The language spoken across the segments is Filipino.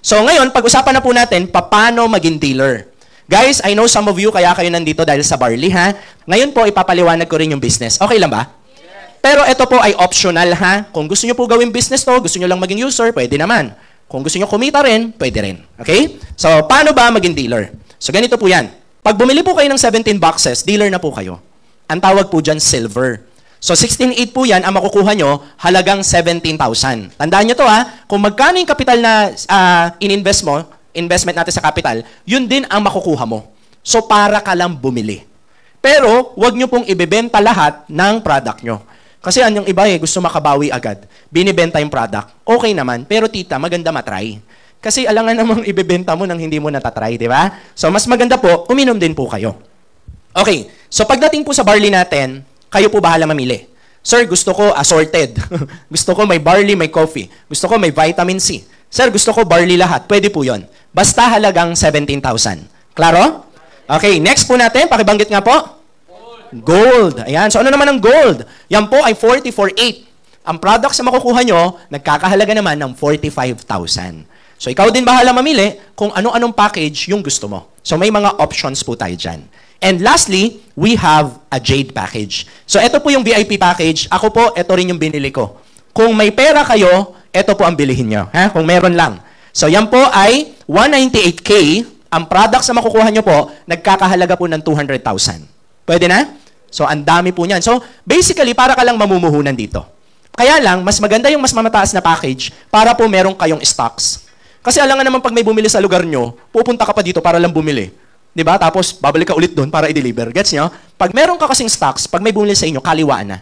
So ngayon, pag-usapan na po natin, paano maging dealer. Guys, I know some of you, kaya kayo nandito dahil sa barley, ha? Ngayon po, ipapaliwanag ko rin yung business. Okay lang ba? Pero ito po ay optional, ha? Kung gusto nyo po gawing business to, gusto nyo lang maging user, pwede naman. Kung gusto nyo kumita rin, pwede rin. Okay? So, paano ba maging dealer? So, ganito po yan. Pag bumili po kayo ng 17 boxes, dealer na po kayo. Ang tawag po dyan, silver. So, 16.8 po yan, ang makukuha nyo, halagang 17,000. Tandaan nyo to, ha? Kung magkano yung capital na in-invest mo, investment natin sa capital, yun din ang makukuha mo. So, para ka lang bumili. Pero, wag nyo pong ibebenta lahat ng product nyo. Kasi yung iba gusto makabawi agad. Binibenta yung product. Okay naman, pero tita, maganda matry. Kasi alangan namang ibebenta mo nang hindi mo natatry, di ba? So, mas maganda po, uminom din po kayo. Okay, so pagdating po sa barley natin, kayo po bahala mamili. Sir, gusto ko assorted. Gusto ko may barley, may coffee. Gusto ko may vitamin C. Sir, gusto ko barley lahat. Pwede po yon. Basta halagang 17,000. Klaro? Okay, next po natin, pakibanggit nga po. Gold. Ayan. So, ano naman ang gold? Yan po ay 44.8. Ang products na makukuha nyo, nagkakahalaga naman ng 45,000. So, ikaw din bahala mamili kung ano-anong package yung gusto mo. So, may mga options po tayo dyan. And lastly, we have a Jade package. So, ito po yung VIP package. Ako po, ito rin yung binili ko. Kung may pera kayo, ito po ang bilihin nyo. Ha? Kung meron lang. So, yan po ay 198K. Ang products na makukuha nyo po, nagkakahalaga po ng 200,000. Pwede na? So, ang dami po niyan. So, basically, para ka lang mamumuhunan dito. Kaya lang, mas maganda yung mas mamataas na package para po meron kayong stocks. Kasi alangan naman pag may bumili sa lugar nyo, pupunta ka pa dito para lang bumili. Diba? Tapos, babalik ka ulit doon para i-deliver. Gets nyo? Pag meron ka kasing stocks, pag may bumili sa inyo, kaliwaan na.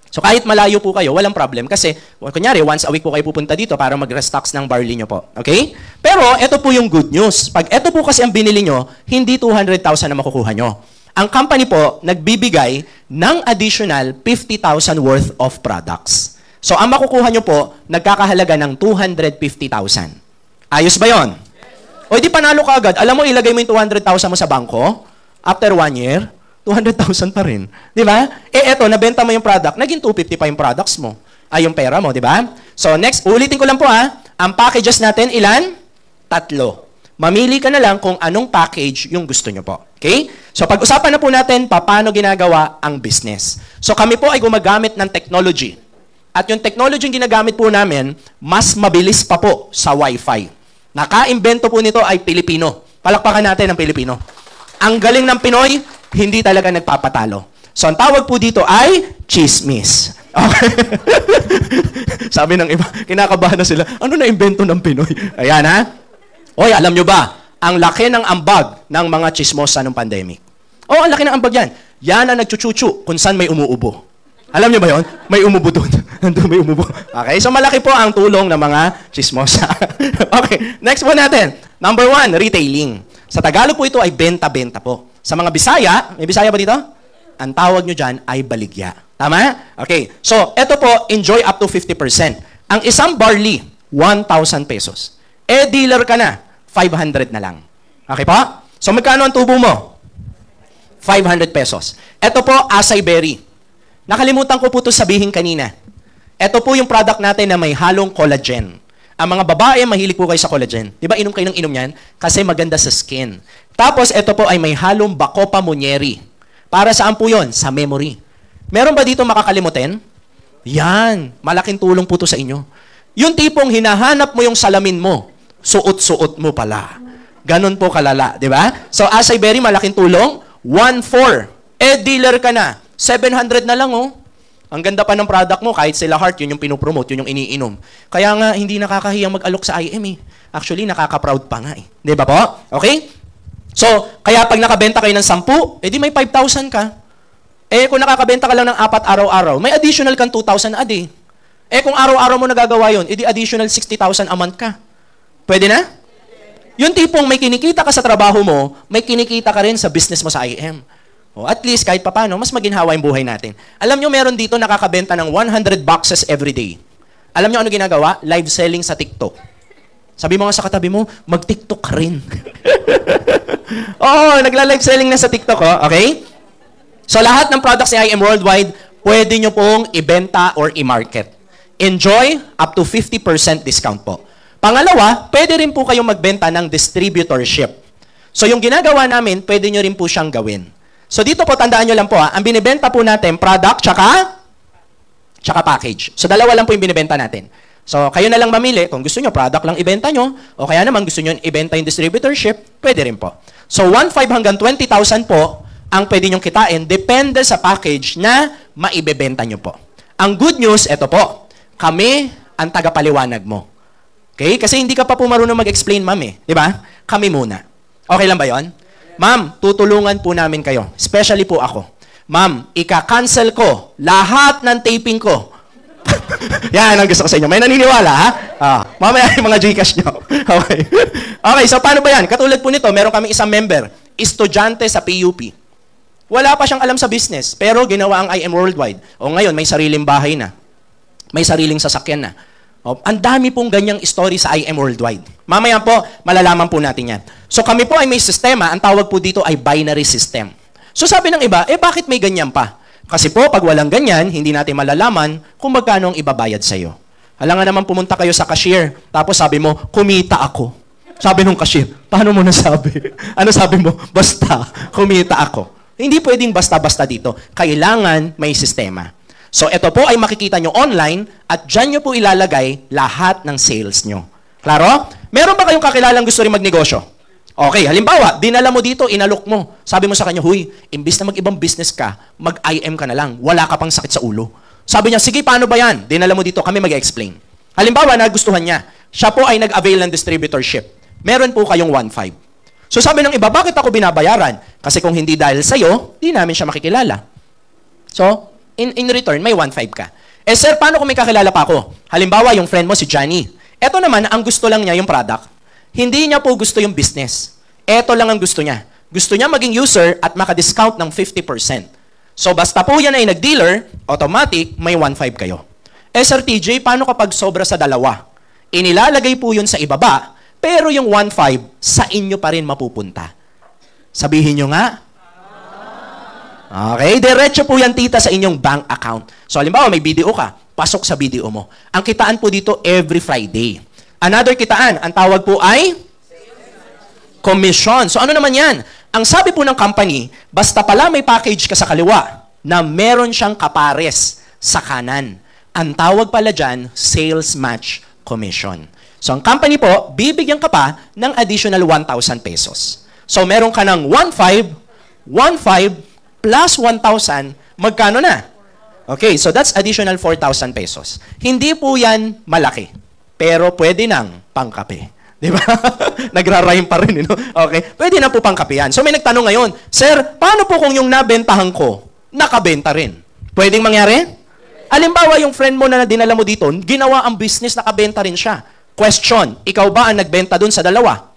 So, kahit malayo po kayo, walang problem. Kasi, kunyari, once a week po kayo pupunta dito para mag-restocks ng barley nyo po. Okay? Pero, ito po yung good news. Pag ito po kasi ang binili nyo, hindi 200,000 na makukuha nyo. Ang company po, nagbibigay ng additional 50,000 worth of products. So, ang makukuha nyo po, nagkakahalaga ng 250,000. Ayos ba yon? O di panalo ka agad. Alam mo, ilagay mo yung 200,000 mo sa bangko, after 1 year, 200,000 pa rin. Di ba? Eh, eto, nabenta mo yung product, naging 250 pa yung products mo. Ay, yung pera mo, di ba? So, next, ulitin ko lang po ang packages natin, ilan? 3. Mamili ka na lang kung anong package yung gusto nyo po. Okay? So, pag-usapan na po natin, paano ginagawa ang business. So, kami po ay gumagamit ng technology. At yung technology yung ginagamit po namin, mas mabilis pa po sa Wi-Fi. Naka-invento po nito ay Pilipino. Palakpakan natin ang Pilipino. Ang galing ng Pinoy, hindi talaga nagpapatalo. So, ang tawag po dito ay chismis. Okay. Sabi ng iba, kinakabahan na sila, ano na-invento ng Pinoy? Ayan, ha? Oy, alam nyo ba, ang laki ng ambag ng mga chismosa ng pandemic. Oh, ang laki ng ambag yan. Yan ang nagchuchuchu kung saan may umuubo. Alam nyo ba yon? May umubo doon. May umubo. Okay, so malaki po ang tulong ng mga chismosa. Okay, next po natin. Number 1, retailing. Sa Tagalog po ito ay benta-benta po. Sa mga Bisaya, may Bisaya ba dito? Ang tawag nyo dyan ay baligya. Tama? Okay, so ito po, enjoy up to 50%. Ang isang barley, 1,000 pesos. Eh, dealer ka na, 500 na lang. Okay po? So magkano ang tubo mo? 500 pesos. Ito po, acai berry. Nakalimutan ko po ito sabihin kanina. Ito po yung product natin na may halong collagen. Ang mga babae, mahilig po kayo sa collagen. Di ba inom kayo ng inom yan? Kasi maganda sa skin. Tapos, ito po ay may halong Bacopa Monnieri. Para saan po yun? Sa memory. Meron ba dito makakalimutin? Yan. Malaking tulong po ito sa inyo. Yung tipong hinahanap mo yung salamin mo, suot-suot mo pala. Ganon po kalala. Di ba? So, acai berry, malaking tulong. 1,400. Eh, dealer ka na. 700 na lang, oh. Ang ganda pa ng product mo, kahit sila Heart, yun yung pinopromote, yun yung iniinom. Kaya nga, hindi nakakahiyang mag-alok sa IM, eh. Actually, nakaka-proud pa nga, eh. Di ba po? Okay? So, kaya pag nakabenta kayo ng 10, edi may 5,000 ka. Eh, kung nakakabenta ka lang ng 4 araw-araw, may additional kang 2,000 a day. Eh, kung araw-araw mo nagagawa yun, edi additional 60,000 a month ka. Pwede na? Yung tipong may kinikita ka sa trabaho mo, may kinikita ka rin sa business mo sa IM. O, at least, kahit papano, mas maginhawa yung buhay natin. Alam nyo, meron dito nakakabenta ng 100 boxes every day. Alam nyo ano ginagawa? Live selling sa TikTok. Sabi mo nga sa katabi mo, mag-TikTok ka rin. Oo, nagla-live selling na sa TikTok, oh. Okay? So, lahat ng products ni IM Worldwide, pwede nyo pong ibenta or i-market. Enjoy up to 50% discount po. Pangalawa, pwede rin po kayong magbenta ng distributorship. So yung ginagawa namin, pwede nyo rin po siyang gawin. So dito po, tandaan nyo lang po ang binibenta po natin, product, tsaka package. So dalawa lang po yung binibenta natin. So kayo na lang mamili, kung gusto nyo, product lang ibenta nyo, o kaya naman gusto nyo ibenta yung distributorship, pwede rin po. So 1.5 hanggang 20,000 po, ang pwede nyong kitain, depende sa package na maibebenta nyo po. Ang good news, eto po, kami ang tagapaliwanag mo. Okay? Kasi hindi ka pa po marunong mag-explain, ma'am eh. Di ba? Kami muna. Okay lang ba yon? Ma'am, tutulungan po namin kayo. Especially po ako. Ma'am, ika-cancel ko lahat ng taping ko. Yan ang gusto ko sa inyo. May naniniwala, ha? Mamaya yung mga Gcash nyo. Okay. Okay, so paano ba yan? Katulad po nito, meron kami isang member, estudyante sa PUP. Wala pa siyang alam sa business, pero ginawa ang IM Worldwide. O ngayon, may sariling bahay na. May sariling sasakyan na. Ang dami pong ganyang story sa IM Worldwide. Mamaya po, malalaman po natin yan. So kami po ay may sistema, ang tawag po dito ay binary system. So sabi ng iba, bakit may ganyan pa? Kasi po, pag walang ganyan, hindi natin malalaman kung magkano ang ibabayad sa'yo. Hala nga naman pumunta kayo sa cashier, tapos sabi mo, kumita ako. Sabi nung cashier, paano mo nasabi? Ano sabi mo? Basta, kumita ako. Hindi pwedeng basta-basta dito. Kailangan may sistema. So, ito po ay makikita nyo online at dyan nyo po ilalagay lahat ng sales nyo. Klaro? Meron ba kayong kakilalang gusto rin magnegosyo? Okay, halimbawa, dinala mo dito, inalok mo. Sabi mo sa kanya, huy, imbis na mag-ibang business ka, mag-IM ka na lang, wala ka pang sakit sa ulo. Sabi niya, sige, paano ba yan? Dinala mo dito, kami mag-explain. Halimbawa, nagustuhan niya. Siya po ay nag-avail ng distributorship. Meron po kayong 1.5. So sabi ng iba, bakit ako binabayaran? Kasi kung hindi dahil sa'yo, di namin siya makikilala. So, in return, may 1.5 ka. Sir, paano kung may kakilala pa ako? Halimbawa, yung friend mo si Johnny. Ito naman, ang gusto lang niya yung product. Hindi niya po gusto yung business. Ito lang ang gusto niya. Gusto niya maging user at maka-discount ng 50%. So, basta po yan ay nag-dealer, automatic, may 1.5 kayo. Sir TJ, paano kapag sobra sa dalawa? Inilalagay po yun sa ibaba, pero yung 1.5 sa inyo pa rin mapupunta. Sabihin nyo nga, okay, diretso po yan tita sa inyong bank account. So, halimbawa, may video ka, pasok sa video mo. Ang kitaan po dito every Friday. Another kitaan, ang tawag po ay commission. So, ano naman yan? Ang sabi po ng company, basta pala may package ka sa kaliwa na meron siyang kapares sa kanan. Ang tawag pala dyan, sales match commission. So, ang company po, bibigyan ka pa ng additional 1,000 pesos. So, meron ka ng 1.5 plus 1,000, magkano na? Okay, so that's additional 4,000 pesos. Hindi po yan malaki, pero pwede nang pangkape. Di ba? Nagra-rhyme pa rin, no? Okay, pwede na po pangkape yan. So may nagtanong ngayon, Sir, paano po kung yung nabentahan ko, nakabenta rin? Pwedeng mangyari? Halimbawa, yung friend mo na dinala mo dito, ginawa ang business, nakabenta rin siya. Question, ikaw ba ang nagbenta dun sa dalawa?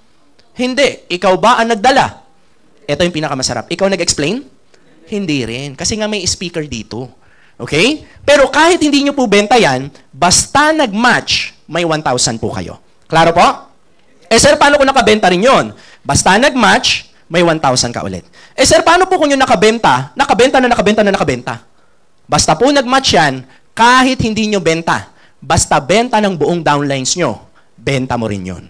Hindi. Ikaw ba ang nagdala? Ito yung pinakamasarap. Ikaw nag-explain? Hindi rin. Kasi nga may speaker dito. Okay? Pero kahit hindi nyo po benta yan, basta nag-match, may 1,000 po kayo. Klaro po? Sir, paano kung nakabenta rin yun? Basta nag-match, may 1,000 ka ulit. Sir, paano po kung yung nakabenta na? Basta po nag-match yan, kahit hindi nyo benta, basta benta ng buong downlines nyo, benta mo rin yun.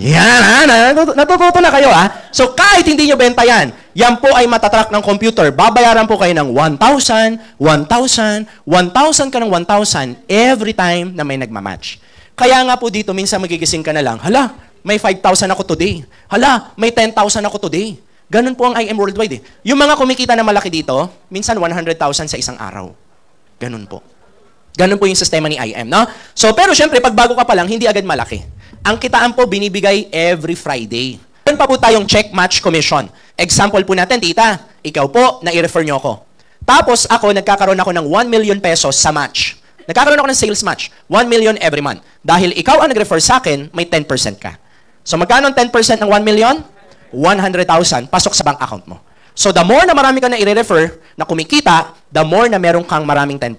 Yan, ha? Natututo na kayo, ha? So, kahit hindi nyo benta yan, yan po ay matatrack ng computer. Babayaran po kayo ng 1,000, 1,000, 1,000 ka ng 1,000 every time na may nagmamatch. Kaya nga po dito, minsan magigising ka na lang, hala, may 5,000 ako today. Hala, may 10,000 ako today. Ganun po ang IM Worldwide. Yung mga kumikita na malaki dito, minsan 100,000 sa isang araw. Ganun po. Ganun po yung sistema ni IM, no? So, pero syempre, pag bago ka pa lang, hindi agad malaki. Ang kitaan po, binibigay every Friday. Meron pa po tayong check match commission. Example po natin, tita, ikaw po, na-i-refer nyo ako. Tapos ako, nagkakaroon ako ng 1 million pesos sa match. Nagkakaroon ako ng sales match. 1 million every month. Dahil ikaw ang nag-refer sa akin, may 10% ka. So magkano ang 10% ng 1 million? 100,000 pasok sa bank account mo. So the more na marami ka na i-refer na kumikita, the more na meron kang maraming 10%.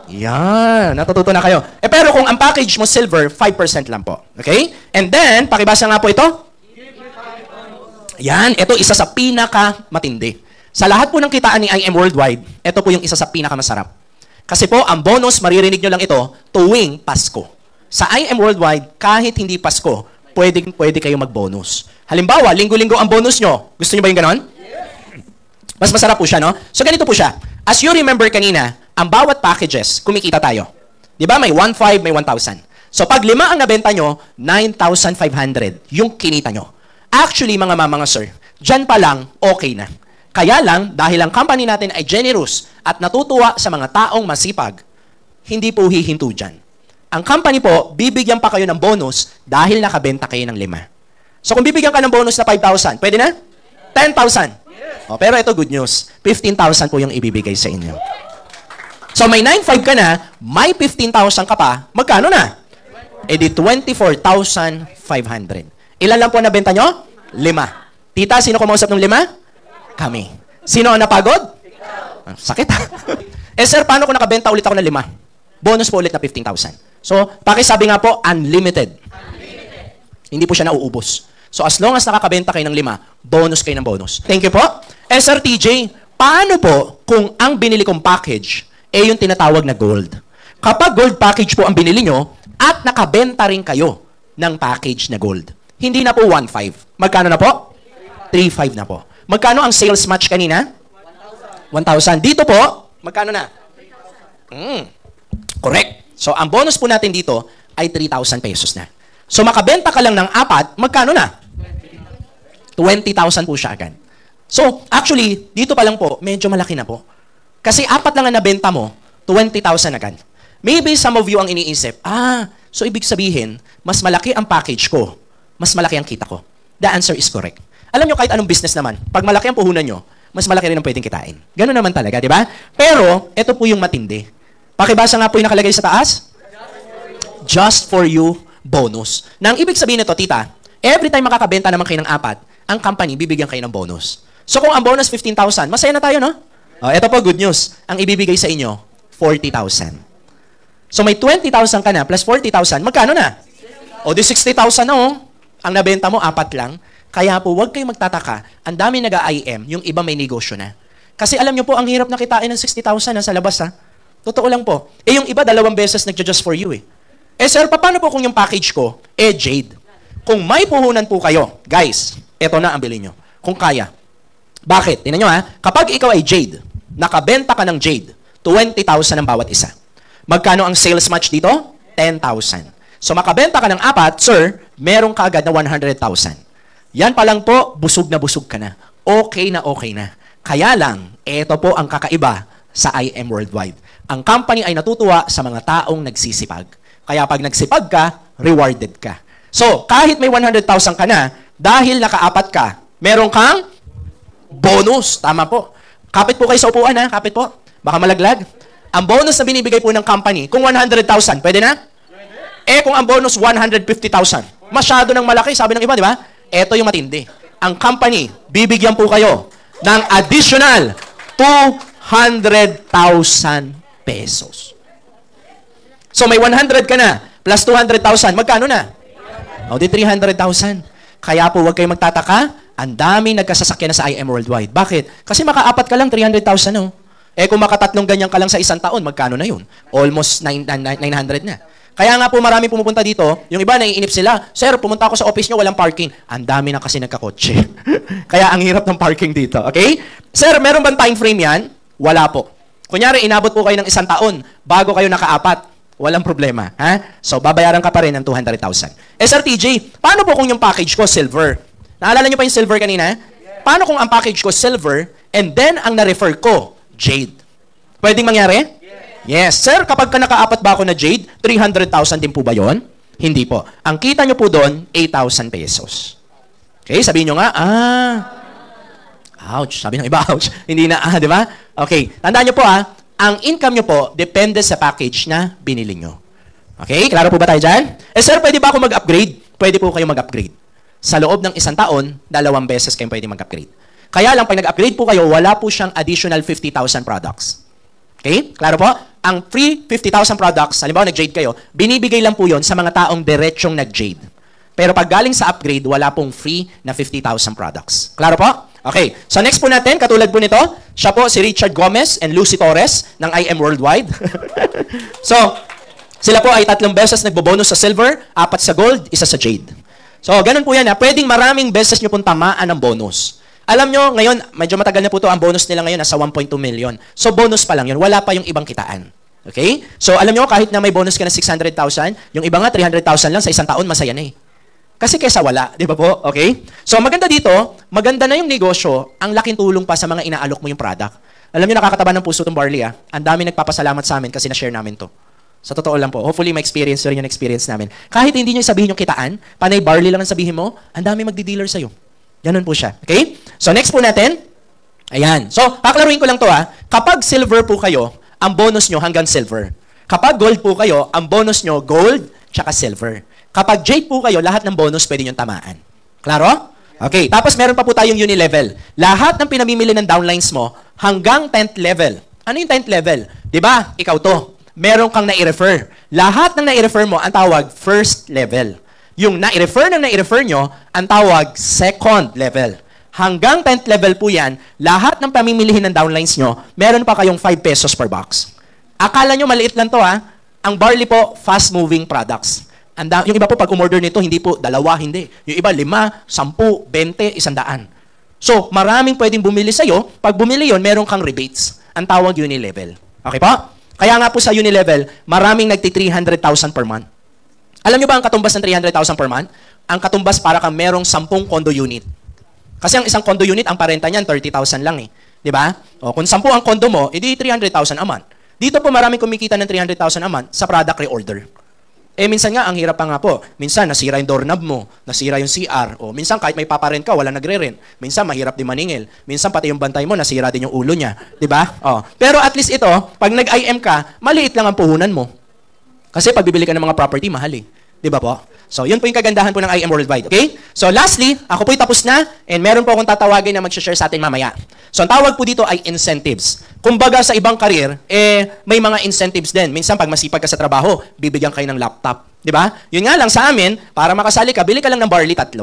Yan, natututo na kayo. Pero kung ang package mo silver, 5% lang po. Okay? And then, pakibasa nga po ito. Yan, ito isa sa pinaka matindi. Sa lahat po ng kitaan ni IM Worldwide, ito po yung isa sa pinaka masarap. Kasi po, ang bonus, maririnig nyo lang ito, tuwing Pasko. Sa IM Worldwide, kahit hindi Pasko, pwede kayo mag-bonus. Halimbawa, linggo-linggo ang bonus nyo. Gusto nyo ba yung ganon? Mas masarap po siya, no? So, ganito po siya. As you remember kanina, ang bawat packages, kumikita tayo. Di ba? May 1,500, may 1,000. So, pag 5 ang nabenta nyo, 9,500 yung kinita nyo. Actually, mga sir, dyan pa lang, okay na. Kaya lang, dahil ang company natin ay generous at natutuwa sa mga taong masipag, hindi po hihinto dyan. Ang company po, bibigyan pa kayo ng bonus dahil nakabenta kayo ng 5. So, kung bibigyan ka ng bonus na 5,000, pwede na? 10,000. O, pero ito good news. 15,000 po yung ibibigay sa inyo. So, may 9,500 ka na, may 15,000 ka pa, magkano na? E di 24,500. Ilan lang po nabenta nyo? 5. Tita, sino kumausap ng 5? Kami. Sino ang napagod? Sakit ha? Sir, paano kung nakabenta ulit ako ng 5? Bonus po ulit na 15,000. So, pakisabi nga po, unlimited. Hindi po siya nauubos. So, as long as nakakabenta kayo ng 5, bonus kayo ng bonus. Thank you po. Sir TJ, paano po kung ang binili kong package yung tinatawag na gold? Kapag gold package po ang binili nyo at nakabenta rin kayo ng package na gold, hindi na po 1,500. Magkano na po? 3,500 na po. Magkano ang sales match kanina? 1,000. Dito po, magkano na? Correct. So, ang bonus po natin dito ay 3,000 pesos na. So, makabenta ka lang ng 4, magkano na? 20,000 po siya agad. So, actually, dito pa lang po, medyo malaki na po. Kasi 4 lang ang nabenta mo, 20,000 agad. Maybe some of you ang iniisip, so ibig sabihin, mas malaki ang package ko, mas malaki ang kita ko. The answer is correct. Alam nyo, kahit anong business naman, pag malaki ang puhunan nyo, mas malaki rin ang pwedeng kitain. Ganun naman talaga, di ba? Pero, ito po yung matindi. Pakibasa nga po yung nakalagay sa taas. Just for you bonus. Nang ibig sabihin nito, tita, every time makakabenta naman kayo ng 4, ang company bibigyan kayo ng bonus. So kung ang bonus 15,000, masaya na tayo, no? Ito po, good news. Ang ibibigay sa inyo, 40,000. So may 20,000 ka na plus 40,000, magkano na? O di 60,000 na, oh. Ang nabenta mo, 4 lang. Kaya po, huwag kayong magtataka. Ang dami nag-IM, yung iba may negosyo na. Kasi alam nyo po, ang hirap na kitain ng 60,000 na sa labas, ha? Totoo lang po. Yung iba, 2 beses nagja-just for you, eh. Sir, paano po kung yung package ko, Jade? Kung may puhunan po kayo, guys, eto na ang bilhin nyo. Kung kaya. Bakit? Tingnan nyo, ha? Kapag ikaw ay Jade, nakabenta ka ng Jade, 20,000 ang bawat isa. Magkano ang sales match dito? 10,000. So, makabenta ka ng 4, sir, meron ka agad na 100,000. Yan pa lang po, busog na busog ka na. Okay na okay na. Kaya lang, eto po ang kakaiba sa IM Worldwide. Ang company ay natutuwa sa mga taong nagsisipag. Kaya pag nagsipag ka, rewarded ka. So, kahit may 100,000 ka na, dahil naka-4 ka, meron kang bonus. Tama po. Kapit po kayo sa upuan, ha? Kapit po. Baka malaglag. Ang bonus na binibigay po ng company, kung 100,000, pwede na? Kung ang bonus 150,000, masyado nang malaki, sabi ng iba, di ba? Ito yung matindi. Ang company, bibigyan po kayo ng additional 200,000 pesos. So may 100 ka na, plus 200,000, magkano na? O di 300,000. Kaya po, huwag kayong magtataka, ang dami nagkasasakyan na sa IM Worldwide. Bakit? Kasi maka-4 ka lang, 300,000, no? Kung makatatlong ganyan ka lang sa isang taon, magkano na yun? Almost 900 na. Kaya nga po marami pumupunta dito, yung iba naiinip sila, sir, pumunta ako sa office nyo, walang parking. Ang dami na kasi nagkakotse. Kaya ang hirap ng parking dito, okay? Sir, meron bang time frame yan? Wala po. Kunyari, inabot po kayo ng 1 taon, bago kayo naka-4, walang problema. Ha? So, babayaran ka pa rin ng 200,000. Sir TJ, paano po kung yung package ko silver? Naalala nyo pa yung silver kanina? Paano kung ang package ko silver, and then ang na-refer ko, Jade? Pwedeng mangyari? Yes. Sir, kapag ka naka-4 ba ako na Jade, 300,000 din po ba yon? Hindi po. Ang kita nyo po doon, 8,000 pesos. Okay, sabihin nyo nga, ouch. Sabi ng iba, ouch. Hindi na, di ba? Okay, tandaan nyo po ang income nyo po, depende sa package na binili nyo. Okay, klaro po ba tayo dyan? Sir, pwede ba ako mag-upgrade? Pwede po kayo mag-upgrade. Sa loob ng 1 taon, 2 beses kayo pwede mag-upgrade. Kaya lang, pag nag-upgrade po kayo, wala po siyang additional 50,000 products. Okay? Klaro po? Ang free 50,000 products, halimbawa nag-Jade kayo, binibigay lang po yon sa mga taong diretsyong nag-Jade. Pero pag galing sa upgrade, wala pong free na 50,000 products. Klaro po? Okay, so next po natin, katulad po nito, siya po si Richard Gomez and Lucy Torres ng IM Worldwide. So, sila po ay 3 beses nagbobonus sa silver, 4 sa gold, 1 sa jade. So, ganun po yan ha. Pwedeng maraming beses nyo pong tamaan ng bonus. Alam nyo, ngayon, medyo matagal na po ito, ang bonus nila ngayon nasa 1.2 million. So, bonus pa lang yun. Wala pa yung ibang kitaan. Okay? So, alam nyo, kahit na may bonus ka na 600,000, yung iba nga 300,000 lang sa isang taon, masaya na eh. Kasi kesa wala, di ba po? Okay? So, maganda dito, maganda na yung negosyo, ang laking tulong pa sa mga inaalok mo yung product. Alam niyo, nakakataba ng puso itong barley, ah. Ang dami nagpapasalamat sa amin kasi na-share namin to. Sa totoo lang po. Hopefully, ma-experience rin yung experience namin. Kahit hindi nyo sabihin yung kitaan, panay barley lang ang sabihin mo, ang dami magdi-dealer sa'yo. Ganun po siya. Okay? So, next po natin. Ayan. So, kaklaruin ko lang to, ah. Kapag silver po kayo, ang bonus nyo hanggang silver. Kapag gold po kayo, ang bonus nyo gold tsaka silver. Kapag jade po kayo, lahat ng bonus pwede nyo tamaan. Klaro? Okay. Tapos meron pa po tayong uni-level. Lahat ng pinamimili ng downlines mo hanggang 10th level. Ano yung 10th level? Diba? Ikaw to. Meron kang na-i-refer. Lahat ng na-i-refer mo, ang tawag first level. Yung na-i-refer ng na-i-refer nyo, ang tawag second level. Hanggang 10th level po yan, lahat ng pamimilihin ng downlines nyo, meron pa kayong 5 pesos per box. Akala nyo maliit lang to ha. Ang barley po, fast-moving products. Yung iba po, pag umorder nito, hindi po 2, hindi. Yung iba, 5, 10, 20, 100. So, maraming pwedeng bumili sa'yo. Pag bumili yon, meron kang rebates. Ang tawag uni-level. Okay po? Kaya nga po sa uni-level, maraming nagti-300,000 per month. Alam nyo ba ang katumbas ng 300,000 per month? Ang katumbas para kang merong 10 condo unit. Kasi ang isang condo unit, ang parenta niyan, 30,000 lang eh. Di ba? O, kung 10 ang condo mo, edi 300,000 a month. Dito po maraming kumikita ng 300,000 a month sa product reorder. Eh, minsan nga, ang hirap pa nga po. Minsan, nasira yung doorknob mo, nasira yung CR. O, minsan, kahit may paparent ka, wala nagre-rent. Minsan, mahirap din maningil. Minsan, pati yung bantay mo, nasira din yung ulo niya. Diba? O. Pero at least ito, pag nag-IM ka, maliit lang ang puhunan mo. Kasi pag bibili ka ng mga property, mahal eh. Diba po? So, yun po yung kagandahan po ng IM Worldwide. Okay? So, lastly, ako po'y tapos na, and meron po akong tatawagin na mag-share sa atin mamaya. So, ang tawag po dito ay incentives. Kumbaga sa ibang career, may mga incentives din. Minsan, pag masipag ka sa trabaho, bibigyan kayo ng laptop. Diba? Yun nga lang sa amin, para makasali ka, bili ka lang ng barley 3.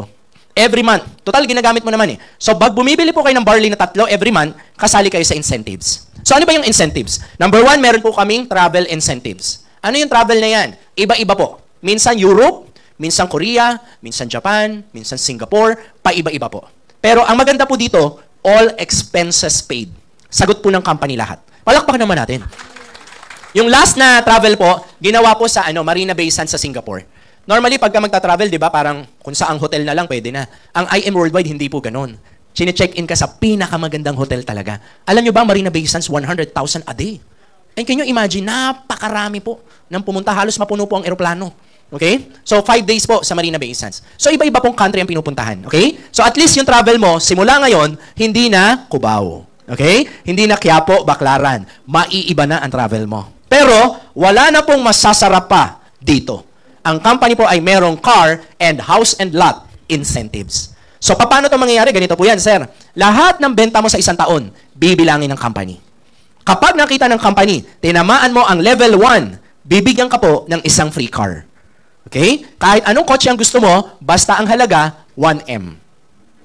Every month. Total, ginagamit mo naman eh. So, pag bumibili po kayo ng barley na 3 every month, kasali kayo sa incentives. So, ano ba yung incentives? Number 1, meron po kaming travel incentives. Ano yung travel na yan? Iba-iba po. Minsan Europe, minsan Korea, minsan Japan, minsan Singapore, paiba-iba po. Pero ang maganda po dito, all expenses paid. Sagot po ng company lahat. Palakpakan naman natin. Yung last na travel po, ginawa po sa Marina Bay Sands sa Singapore. Normally, pagka magta-travel, di ba, parang kung saang hotel na lang, pwede na. Ang IM Worldwide, hindi po ganun. Chine-check-in ka sa pinakamagandang hotel talaga. Alam nyo ba, Marina Bay Sands, 100,000 a day. And can you imagine, napakarami po nang pumunta, halos mapuno po ang eroplano. Okay? So, 5 days po sa Marina Bay Sands. So, iba-iba pong country ang pinupuntahan. Okay? So, at least yung travel mo, simula ngayon, hindi na Cubao. Okay? Hindi na Quiapo, Baclaran. Maiiba na ang travel mo. Pero, wala na pong masasarap pa dito. Ang company po ay merong car and house and lot incentives. So, paano ito mangyayari? Ganito po yan, sir. Lahat ng benta mo sa isang taon, bibilangin ng company. Kapag nakita ng company, tinamaan mo ang level 1, bibigyan ka po ng isang free car. Okay? Kahit anong kotse ang gusto mo, basta ang halaga, 1M.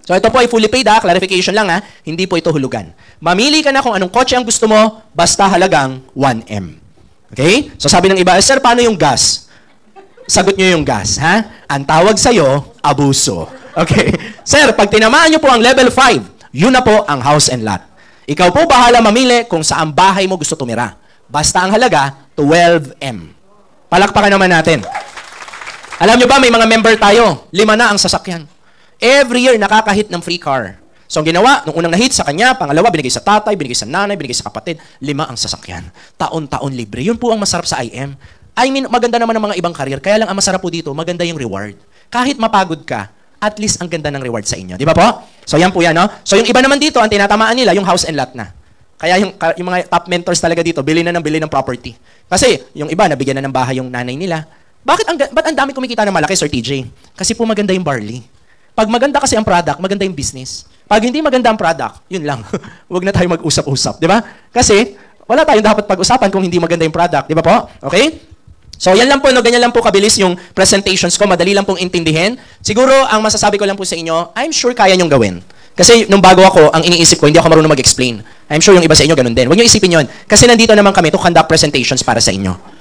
So, ito po ay fully paid ha. Clarification lang ha. Hindi po ito hulugan. Mamili ka na kung anong kotse ang gusto mo, basta halagang 1M. Okay? So, sabi ng iba, sir, paano yung gas? Sagot nyo yung gas, ha? Ang tawag sa'yo, abuso. Okay? Sir, pag tinamaan nyo po ang level 5, yun na po ang house and lot. Ikaw po bahala mamili kung saan bahay mo gusto tumira. Basta ang halaga, 12M. Palakpakan naman natin. Alam nyo ba, may mga member tayo, 5 na ang sasakyan. Every year, nakakahit ng free car. So, ang ginawa, nung unang na-hit sa kanya, pangalawa, binigay sa tatay, binigay sa nanay, binigay sa kapatid, 5 ang sasakyan. Taon-taon libre. Yun po ang masarap sa IM. I mean, maganda naman ang mga ibang career. Kaya lang ang masarap po dito, maganda yung reward. Kahit mapagod ka, at least ang ganda ng reward sa inyo. Di ba po? So, yan po yan, no? So, yung iba naman dito, ang tinatamaan nila, yung house and lot na. Kaya yung mga top mentors talaga dito, bili ng property. Kasi, yung iba, nabigyan na ng bahay yung nanay nila. Ba't ang dami kumikita ng malaki, Sir TJ? Kasi po maganda yung barley. Pag maganda kasi ang product, maganda yung business. Pag hindi maganda ang product, yun lang. Huwag na tayo mag-usap-usap, di ba? Kasi wala tayong dapat pag-usapan kung hindi maganda yung product, di ba po? Okay? So, yan lang po, no? Ganyan lang po kabilis yung presentations ko. Madali lang pong intindihin. Siguro, ang masasabi ko lang po sa inyo, I'm sure kaya nyong gawin. Kasi nung bago ako, ang iniisip ko, hindi ako marunong mag-explain. I'm sure yung iba sa inyo ganun din. Huwag niyo isipin yon. Kasi nandito naman kami to conduct presentations para sa inyo.